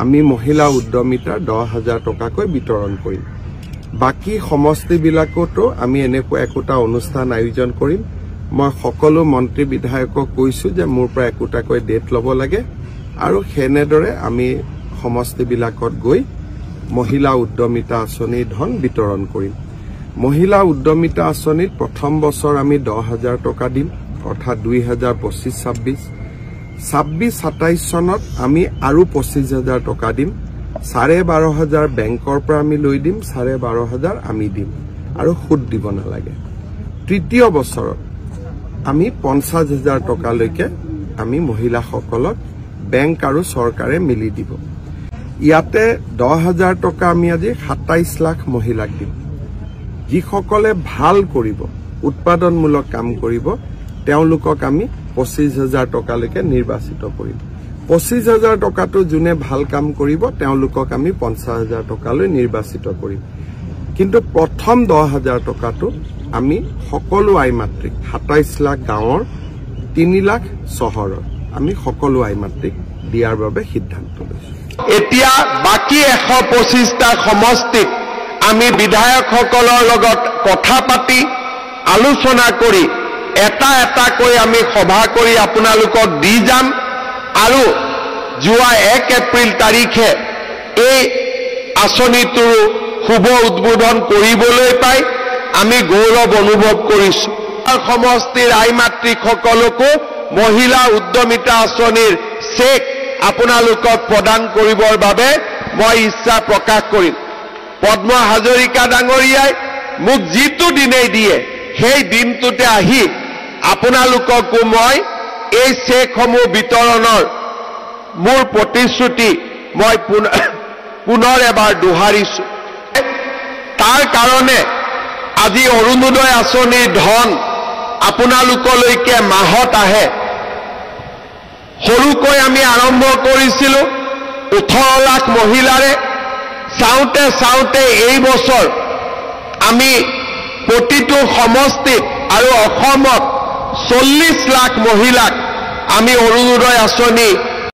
আমি মহিলা উদ্যমিতাৰ 10,000 টকাকৈ বিতৰণ কৰিম। বাকি সমষ্টিবিলাকতো আমি এনেকুৱা একোটা অনুষ্ঠান আয়োজন কৰিম। মই সকলো মন্ত্ৰী বিধায়কক কৈছো যে মোৰ পৰা একোটাকৈ ডেট ল'ব লাগে আৰু হেনেদৰে আমি সমষ্টিবিলাকত গৈ মহিলা উদ্যমিতা আঁচনিৰ ধন বিতৰণ কৰিম। মহিলা উদ্যমিতা আঁচনিত প্ৰথম বছৰ আমি 10,000 টকা দিম, অৰ্থাৎ 2025-26, 26-27 চনত আমি আৰু 25,000 টকা দিম। 12,500 বেংকৰ পৰা আমি লৈ দিম, 12,500 আমি দিম আৰু সুদ দিব নালাগে। তৃতীয় বছৰত আমি 50,000 টকালৈকে আমি মহিলাসকলক বেংক আৰু চৰকাৰে মিলি দিব। ইয়াতে 10,000 টকা আমি আজি 27 লাখ মহিলাক দিম। যিসকলে ভাল কৰিব, উৎপাদনমূলক কাম কৰিব, তেওঁলোকক আমি 25,000 টকালৈকে নিৰ্বাচিত কৰিম। 25,000 টকাটো যোনে ভাল কাম কৰিব তেওঁলোকক আমি 50,000 টকালৈ নিৰ্বাচিত কৰিম। কিন্তু প্ৰথম 10,000 টকাটো আমি সকলো আই মাতৃক 27 লাখ গাঁৱৰ 3 লাখ চহৰৰ আমি সকলো আই মাতৃক দিয়াৰ বাবে সিদ্ধান্ত লৈছো। এতিয়া বাকি 125টা সমষ্টিত আমি বিধায়কসকলৰ লগত কথা পাতি আলোচনা কৰি এটা এটাকৈ আমি সভা কৰি আপোনালোকক দি যাম আৰু যোৱা 1 এপ্ৰিল তাৰিখে এই আঁচনিটোৰ শুভ উদ্বোধন কৰিবলৈ পাই আমি গৌৰৱ অনুভৱ কৰিছো। সমষ্টিৰ আই মাতৃসকলকো মহিলা উদ্যমিতা আঁচনিৰ চেক আপোনালোকক প্ৰদান কৰিবৰ বাবে মই ইচ্ছা প্ৰকাশ কৰিম। পদ্ম হাজৰিকা ডাঙৰীয়াই মোক যিটো দিনেই দিয়ে সেই দিনটোতে আহি আপোনালোককো মই এই চেকসমূহ বিতৰণৰ মোৰ প্ৰতিশ্ৰুতি মই পুনৰ এবাৰ দোহাৰিছো। তাৰ কাৰণে আজি অৰুণোদয় আঁচনিৰ ধন আপোনালোকলৈকে মাহত আহে। সৰুকৈ আমি আৰম্ভ কৰিছিলো 18 লাখ মহিলাৰে। চাওঁতে চাওঁতে এই বছৰ আমি প্ৰতিটো সমষ্টিত আৰু অসমত 40 লাখ মহিলাক আমি অৰুণোদয় আঁচনি